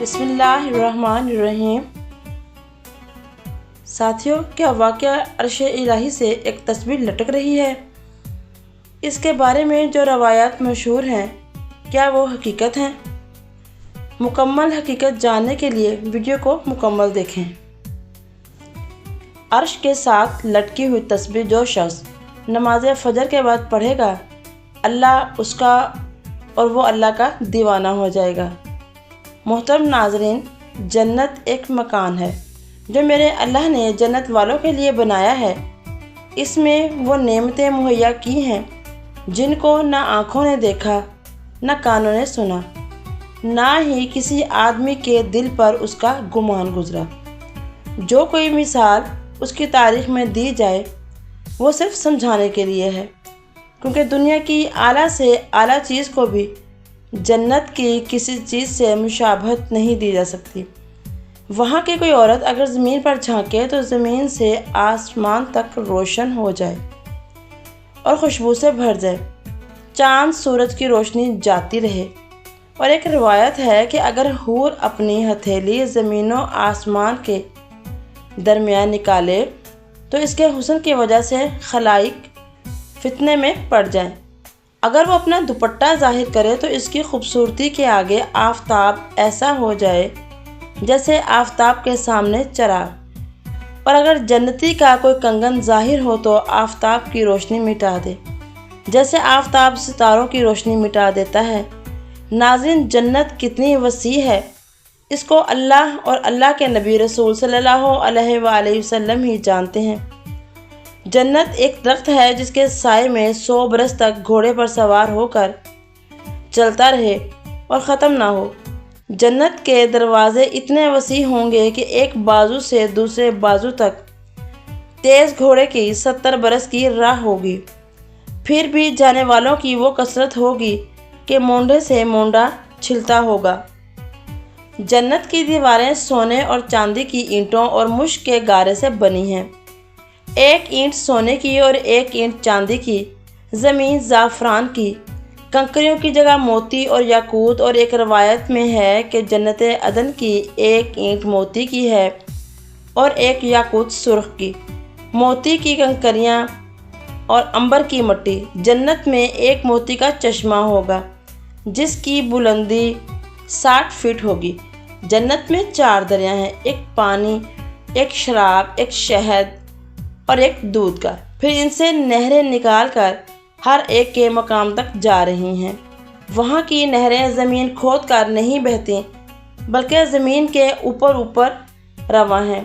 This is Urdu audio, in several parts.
بسم اللہ الرحمن الرحیم۔ ساتھیوں، کیا واقعہ عرش الہی سے ایک تصویر لٹک رہی ہے؟ اس کے بارے میں جو روایات مشہور ہیں، کیا وہ حقیقت ہیں؟ مکمل حقیقت جاننے کے لیے ویڈیو کو مکمل دیکھیں۔ عرش کے ساتھ لٹکی ہوئی تصویر جو شخص نماز فجر کے بعد پڑھے گا، اللہ اس کا اور وہ اللہ کا دیوانہ ہو جائے گا۔ محترم ناظرین، جنت ایک مکان ہے جو میرے اللہ نے جنت والوں کے لیے بنایا ہے۔ اس میں وہ نعمتیں مہیا کی ہیں جن کو نہ آنکھوں نے دیکھا، نہ کانوں نے سنا، نہ ہی کسی آدمی کے دل پر اس کا گمان گزرا۔ جو کوئی مثال اس کی تاریخ میں دی جائے وہ صرف سمجھانے کے لیے ہے، کیونکہ دنیا کی اعلیٰ سے اعلیٰ چیز کو بھی جنت کی کسی چیز سے مشابہت نہیں دی جا سکتی۔ وہاں کی کوئی عورت اگر زمین پر جھانکے تو زمین سے آسمان تک روشن ہو جائے اور خوشبو سے بھر جائے، چاند سورج کی روشنی جاتی رہے۔ اور ایک روایت ہے کہ اگر حور اپنی ہتھیلی زمین و آسمان کے درمیان نکالے تو اس کے حسن کی وجہ سے خلائق فتنے میں پڑ جائیں۔ اگر وہ اپنا دوپٹہ ظاہر کرے تو اس کی خوبصورتی کے آگے آفتاب ایسا ہو جائے جیسے آفتاب کے سامنے چراغ۔ اور اگر جنتی کا کوئی کنگن ظاہر ہو تو آفتاب کی روشنی مٹا دے، جیسے آفتاب ستاروں کی روشنی مٹا دیتا ہے۔ ناظرین، جنت کتنی وسیع ہے، اس کو اللہ اور اللہ کے نبی رسول صلی اللہ علیہ وآلہ وسلم ہی جانتے ہیں۔ جنت ایک درخت ہے جس کے سائے میں 100 برس تک گھوڑے پر سوار ہو کر چلتا رہے اور ختم نہ ہو۔ جنت کے دروازے اتنے وسیع ہوں گے کہ ایک بازو سے دوسرے بازو تک تیز گھوڑے کی 70 برس کی راہ ہوگی۔ پھر بھی جانے والوں کی وہ کثرت ہوگی کہ مونڈے سے مونڈا چھلتا ہوگا۔ جنت کی دیواریں سونے اور چاندی کی اینٹوں اور مشک کے گارے سے بنی ہیں۔ ایک اینٹ سونے کی اور ایک اینٹ چاندی کی، زمین زعفران کی، کنکریوں کی جگہ موتی اور یاقوت۔ اور ایک روایت میں ہے کہ جنت عدن کی ایک اینٹ موتی کی ہے اور ایک یاقوت سرخ کی، موتی کی کنکریاں اور عنبر کی مٹی۔ جنت میں ایک موتی کا چشمہ ہوگا جس کی بلندی 60 فٹ ہوگی۔ جنت میں 4 دریا ہیں، ایک پانی، ایک شراب، ایک شہد اور ایک دودھ کا۔ پھر ان سے نہریں نکال کر ہر ایک کے مقام تک جا رہی ہیں۔ وہاں کی نہریں زمین کھود کر نہیں بہتی بلکہ زمین کے اوپر رواں ہیں۔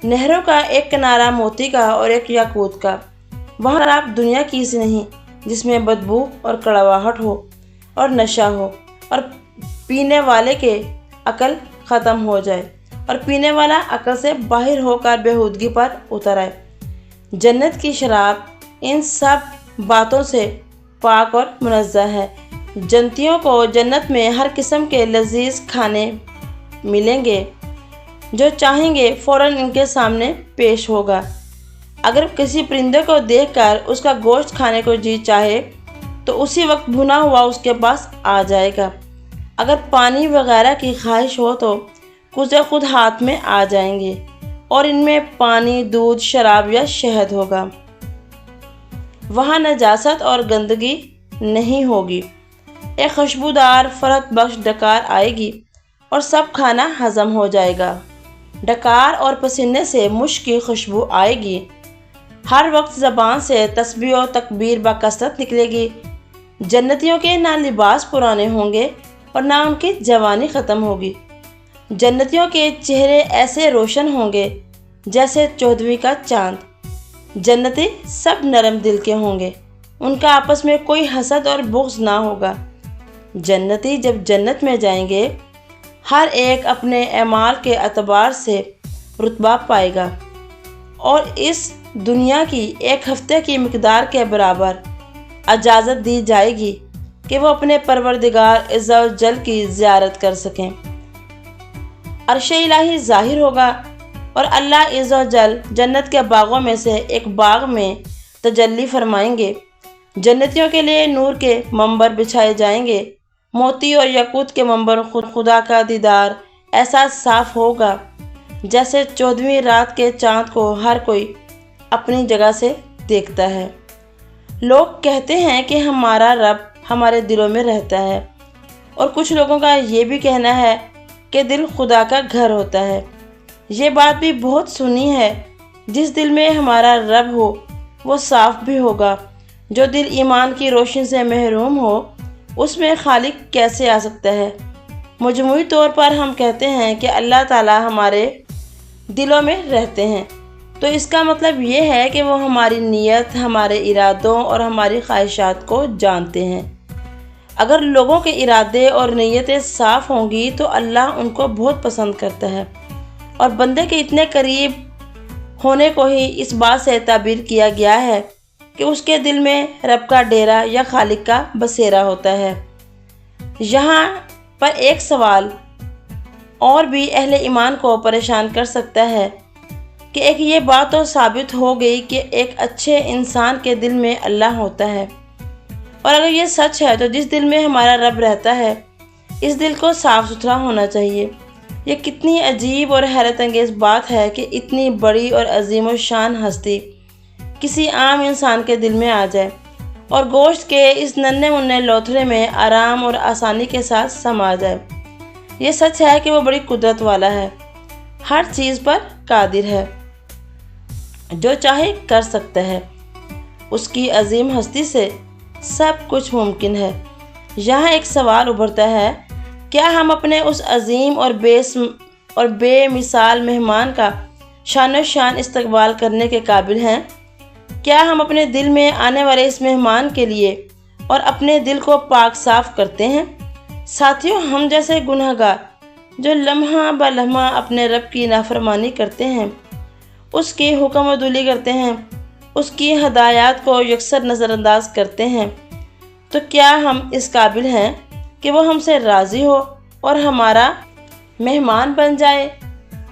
نہروں کا ایک کنارہ موتی کا اور ایک یاقوت کا۔ وہاں شراب دنیا کی سی نہیں جس میں بدبو اور کڑواہٹ ہو اور نشہ ہو اور پینے والے کے عقل ختم ہو جائے اور پینے والا عقل سے باہر ہو کر بےہودگی پر اتر آئے۔ جنت کی شراب ان سب باتوں سے پاک اور منزہ ہے۔ جنتیوں کو جنت میں ہر قسم کے لذیذ کھانے ملیں گے، جو چاہیں گے فوراً ان کے سامنے پیش ہوگا۔ اگر کسی پرندے کو دیکھ کر اس کا گوشت کھانے کو جی چاہے تو اسی وقت بھنا ہوا اس کے پاس آ جائے گا۔ اگر پانی وغیرہ کی خواہش ہو تو کچھ خود ہاتھ میں آ جائیں گے، اور ان میں پانی، دودھ، شراب یا شہد ہوگا۔ وہاں نجاست اور گندگی نہیں ہوگی۔ ایک خوشبودار فرحت بخش ڈکار آئے گی اور سب کھانا ہضم ہو جائے گا۔ ڈکار اور پسینے سے مشک کی خوشبو آئے گی۔ ہر وقت زبان سے تسبیح و تکبیر بکثرت نکلے گی۔ جنتیوں کے نہ لباس پرانے ہوں گے اور نہ ان کی جوانی ختم ہوگی۔ جنتیوں کے چہرے ایسے روشن ہوں گے جیسے 14ویں کا چاند۔ جنتی سب نرم دل کے ہوں گے، ان کا آپس میں کوئی حسد اور بغض نہ ہوگا۔ جنتی جب جنت میں جائیں گے، ہر ایک اپنے اعمال کے اعتبار سے رتبہ پائے گا، اور اس دنیا کی 1 ہفتے کی مقدار کے برابر اجازت دی جائے گی کہ وہ اپنے پروردگار عز و جل کی زیارت کر سکیں۔ عرش الہی ظاہر ہوگا اور اللہ عز و جل جنت کے باغوں میں سے ایک باغ میں تجلی فرمائیں گے۔ جنتیوں کے لیے نور کے منبر بچھائے جائیں گے، موتی اور یاقوت کے منبر خدا کا دیدار ایسا صاف ہوگا جیسے 14ویں رات کے چاند کو ہر کوئی اپنی جگہ سے دیکھتا ہے۔ لوگ کہتے ہیں کہ ہمارا رب ہمارے دلوں میں رہتا ہے، اور کچھ لوگوں کا یہ بھی کہنا ہے کہ دل خدا کا گھر ہوتا ہے۔ یہ بات بھی بہت سنی ہے، جس دل میں ہمارا رب ہو وہ صاف بھی ہوگا۔ جو دل ایمان کی روشنی سے محروم ہو اس میں خالق کیسے آ سکتا ہے؟ مجموعی طور پر ہم کہتے ہیں کہ اللہ تعالیٰ ہمارے دلوں میں رہتے ہیں، تو اس کا مطلب یہ ہے کہ وہ ہماری نیت، ہمارے ارادوں اور ہماری خواہشات کو جانتے ہیں۔ اگر لوگوں کے ارادے اور نیتیں صاف ہوں گی تو اللہ ان کو بہت پسند کرتا ہے، اور بندے کے اتنے قریب ہونے کو ہی اس بات سے تعبیر کیا گیا ہے کہ اس کے دل میں رب کا ڈیرا یا خالق کا بسیرا ہوتا ہے۔ یہاں پر ایک سوال اور بھی اہل ایمان کو پریشان کر سکتا ہے کہ ایک یہ بات تو ثابت ہو گئی کہ ایک اچھے انسان کے دل میں اللہ ہوتا ہے، اور اگر یہ سچ ہے تو جس دل میں ہمارا رب رہتا ہے اس دل کو صاف ستھرا ہونا چاہیے۔ یہ کتنی عجیب اور حیرت انگیز بات ہے کہ اتنی بڑی اور عظیم الشان ہستی کسی عام انسان کے دل میں آ جائے اور گوشت کے اس ننھے منھے لوتھڑے میں آرام اور آسانی کے ساتھ سما جائے۔ یہ سچ ہے کہ وہ بڑی قدرت والا ہے، ہر چیز پر قادر ہے، جو چاہے کر سکتا ہے۔ اس کی عظیم ہستی سے سب کچھ ممکن ہے۔ یہاں ایک سوال ابھرتا ہے، کیا ہم اپنے اس عظیم اور بے مثال مہمان کا شان و شان استقبال کرنے کے قابل ہیں؟ کیا ہم اپنے دل میں آنے والے اس مہمان کے لیے اور اپنے دل کو پاک صاف کرتے ہیں؟ ساتھیوں، ہم جیسے گنہگار جو لمحہ بہ لمحہ اپنے رب کی نافرمانی کرتے ہیں، اس کی حکم عدولی کرتے ہیں، اس کی ہدایات کو یکسر نظر انداز کرتے ہیں، تو کیا ہم اس قابل ہیں کہ وہ ہم سے راضی ہو اور ہمارا مہمان بن جائے؟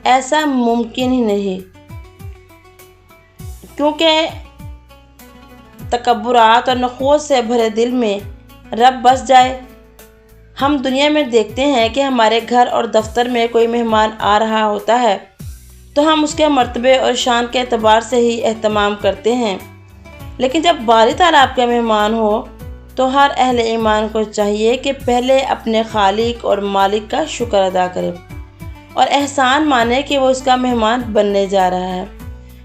ایسا ممکن ہی نہیں، کیونکہ تکبرات اور نخوت سے بھرے دل میں رب بس جائے۔ ہم دنیا میں دیکھتے ہیں کہ ہمارے گھر اور دفتر میں کوئی مہمان آ رہا ہوتا ہے تو ہم اس کے مرتبے اور شان کے اعتبار سے ہی اہتمام کرتے ہیں، لیکن جب باری تعالیٰ آپ کا مہمان ہو تو ہر اہل ایمان کو چاہیے کہ پہلے اپنے خالق اور مالک کا شکر ادا کرے اور احسان مانے کہ وہ اس کا مہمان بننے جا رہا ہے۔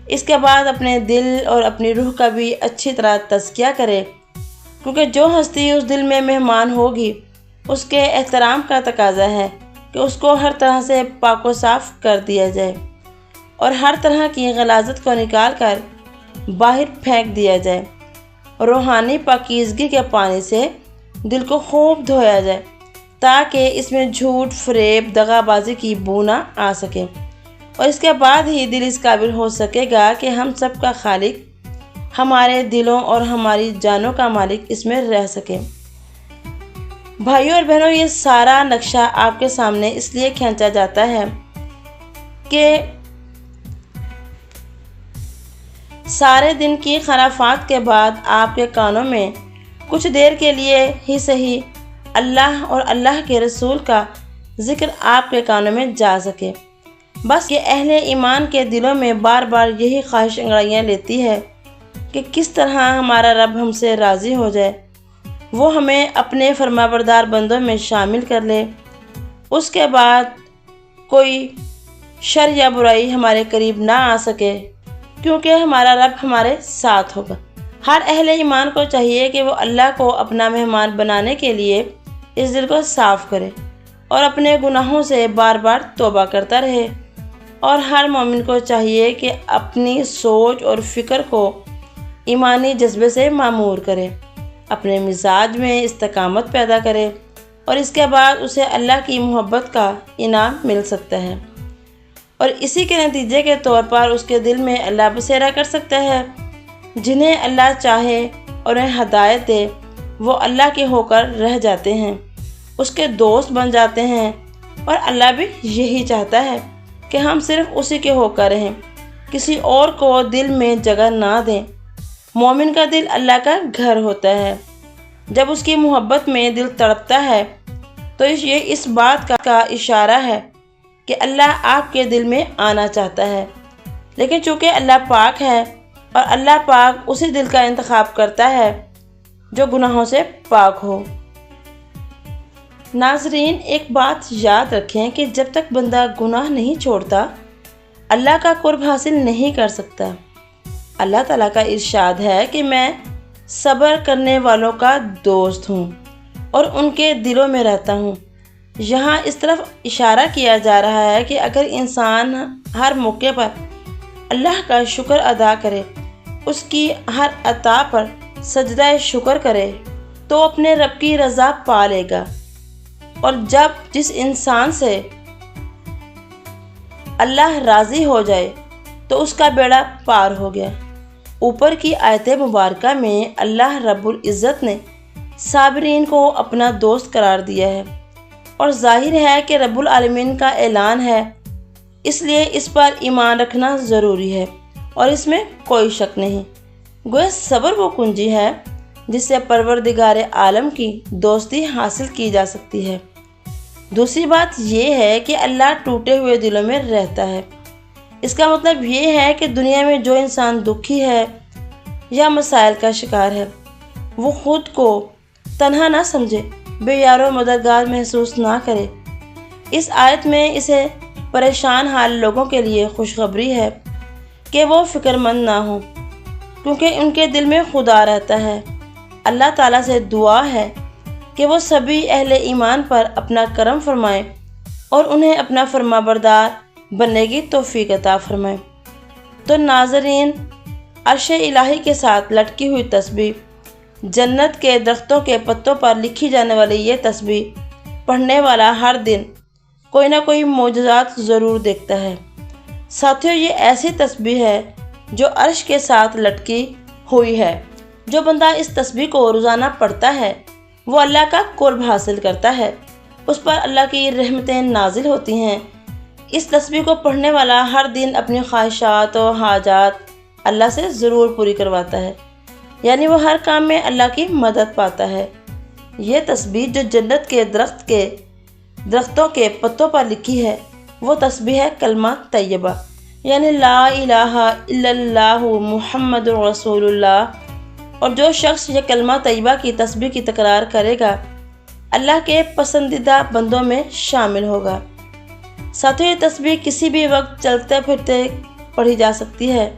اس کے بعد اپنے دل اور اپنی روح کا بھی اچھی طرح تزکیہ کرے، کیونکہ جو ہستی اس دل میں مہمان ہوگی اس کے احترام کا تقاضا ہے کہ اس کو ہر طرح سے پاک و صاف کر دیا جائے اور ہر طرح کی غلاظت کو نکال کر باہر پھینک دیا جائے، روحانی پاکیزگی کے پانی سے دل کو خوب دھویا جائے تاکہ اس میں جھوٹ، فریب، دغا بازی کی بو نہ آ سکے، اور اس کے بعد ہی دل اس قابل ہو سکے گا کہ ہم سب کا خالق، ہمارے دلوں اور ہماری جانوں کا مالک اس میں رہ سکے۔ بھائیوں اور بہنوں، یہ سارا نقشہ آپ کے سامنے اس لیے کھینچا جاتا ہے کہ سارے دن کی خرافات کے بعد آپ کے کانوں میں کچھ دیر کے لیے ہی صحیح اللہ اور اللہ کے رسول کا ذکر آپ کے کانوں میں جا سکے۔ بس یہ اہل ایمان کے دلوں میں بار بار یہی خواہش انگڑائیاں لیتی ہے کہ کس طرح ہمارا رب ہم سے راضی ہو جائے، وہ ہمیں اپنے فرمانبردار بندوں میں شامل کر لے، اس کے بعد کوئی شر یا برائی ہمارے قریب نہ آ سکے، کیونکہ ہمارا رب ہمارے ساتھ ہوگا۔ ہر اہل ایمان کو چاہیے کہ وہ اللہ کو اپنا مہمان بنانے کے لیے اس دل کو صاف کرے اور اپنے گناہوں سے بار بار توبہ کرتا رہے، اور ہر مومن کو چاہیے کہ اپنی سوچ اور فکر کو ایمانی جذبے سے معمور کرے، اپنے مزاج میں استقامت پیدا کرے، اور اس کے بعد اسے اللہ کی محبت کا انعام مل سکتا ہے، اور اسی کے نتیجے کے طور پر اس کے دل میں اللہ بسیرا کر سکتا ہے۔ جنہیں اللہ چاہے اور انہیں ہدایت دے وہ اللہ کے ہو کر رہ جاتے ہیں، اس کے دوست بن جاتے ہیں، اور اللہ بھی یہی چاہتا ہے کہ ہم صرف اسی کے ہو کر رہیں، کسی اور کو دل میں جگہ نہ دیں۔ مومن کا دل اللہ کا گھر ہوتا ہے۔ جب اس کی محبت میں دل تڑپتا ہے تو یہ اس بات کا اشارہ ہے کہ اللہ آپ کے دل میں آنا چاہتا ہے، لیکن چونکہ اللہ پاک ہے اور اللہ پاک اسی دل کا انتخاب کرتا ہے جو گناہوں سے پاک ہو۔ ناظرین، ایک بات یاد رکھیں کہ جب تک بندہ گناہ نہیں چھوڑتا اللہ کا قرب حاصل نہیں کر سکتا۔ اللہ تعالیٰ کا ارشاد ہے کہ میں صبر کرنے والوں کا دوست ہوں اور ان کے دلوں میں رہتا ہوں۔ یہاں اس طرف اشارہ کیا جا رہا ہے کہ اگر انسان ہر موقع پر اللہ کا شکر ادا کرے، اس کی ہر عطا پر سجدہ شکر کرے تو اپنے رب کی رضا پا لے گا، اور جس انسان سے اللہ راضی ہو جائے تو اس کا بیڑا پار ہو گیا۔ اوپر کی آیت مبارکہ میں اللہ رب العزت نے صابرین کو اپنا دوست قرار دیا ہے، اور ظاہر ہے کہ رب العالمین کا اعلان ہے، اس لیے اس پر ایمان رکھنا ضروری ہے اور اس میں کوئی شک نہیں۔ گویا صبر وہ کنجی ہے جس سے پروردگار عالم کی دوستی حاصل کی جا سکتی ہے۔ دوسری بات یہ ہے کہ اللہ ٹوٹے ہوئے دلوں میں رہتا ہے۔ اس کا مطلب یہ ہے کہ دنیا میں جو انسان دکھی ہے یا مسائل کا شکار ہے، وہ خود کو تنہا نہ سمجھے، بے یار و مددگار محسوس نہ کرے۔ اس آیت میں اسے پریشان حال لوگوں کے لیے خوشخبری ہے کہ وہ فکر مند نہ ہوں، کیونکہ ان کے دل میں خدا رہتا ہے۔ اللہ تعالیٰ سے دعا ہے کہ وہ سبھی اہل ایمان پر اپنا کرم فرمائے اور انہیں اپنا فرما بردار بننے کی توفیق عطا فرمائے۔ تو ناظرین، عرش الہی کے ساتھ لٹکی ہوئی تسبیح، جنت کے درختوں کے پتوں پر لکھی جانے والی یہ تسبیح پڑھنے والا ہر دن کوئی نہ کوئی معجزات ضرور دیکھتا ہے۔ ساتھیوں، یہ ایسی تسبیح ہے جو عرش کے ساتھ لٹکی ہوئی ہے۔ جو بندہ اس تسبیح کو روزانہ پڑھتا ہے وہ اللہ کا قرب حاصل کرتا ہے، اس پر اللہ کی رحمتیں نازل ہوتی ہیں۔ اس تسبیح کو پڑھنے والا ہر دن اپنی خواہشات و حاجات اللہ سے ضرور پوری کرواتا ہے، یعنی وہ ہر کام میں اللہ کی مدد پاتا ہے۔ یہ تسبیح جو جنت کے درختوں کے پتوں پر لکھی ہے، وہ تسبیح ہے کلمہ طیبہ، یعنی لا الہ الا اللہ محمد رسول اللہ۔ اور جو شخص یہ کلمہ طیبہ کی تسبیح کی تکرار کرے گا، اللہ کے پسندیدہ بندوں میں شامل ہوگا۔ ساتھیوں، یہ تسبیح کسی بھی وقت چلتے پھرتے پڑھی جا سکتی ہے۔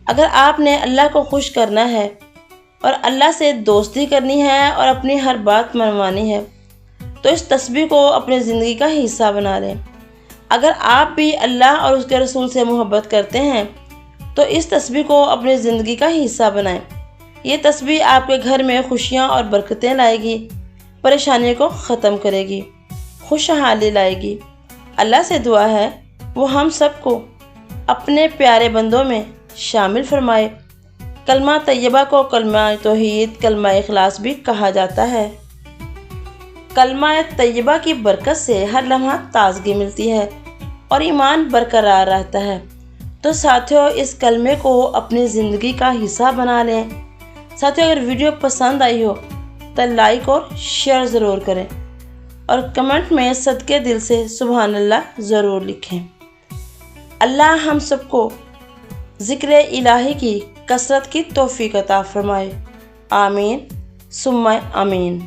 اگر آپ نے اللہ کو خوش کرنا ہے اور اللہ سے دوستی کرنی ہے اور اپنی ہر بات منوانی ہے تو اس تسبیح کو اپنی زندگی کا حصہ بنا لیں۔ اگر آپ بھی اللہ اور اس کے رسول سے محبت کرتے ہیں تو اس تسبیح کو اپنی زندگی کا حصہ بنائیں۔ یہ تسبیح آپ کے گھر میں خوشیاں اور برکتیں لائے گی، پریشانی کو ختم کرے گی، خوشحالی لائے گی۔ اللہ سے دعا ہے وہ ہم سب کو اپنے پیارے بندوں میں شامل فرمائے۔ کلمہ طیبہ کو کلمہ توحید، کلمہ اخلاص بھی کہا جاتا ہے۔ کلمہ طیبہ کی برکت سے ہر لمحہ تازگی ملتی ہے اور ایمان برقرار رہتا ہے۔ تو ساتھیوں، اس کلمے کو اپنی زندگی کا حصہ بنا لیں۔ ساتھیوں، اگر ویڈیو پسند آئی ہو تو لائک اور شیئر ضرور کریں، اور کمنٹ میں صدقے دل سے سبحان اللہ ضرور لکھیں۔ اللہ ہم سب کو ذکر الہی کی کثرت کی توفیق عطا فرمائے۔ آمین ثم آمین۔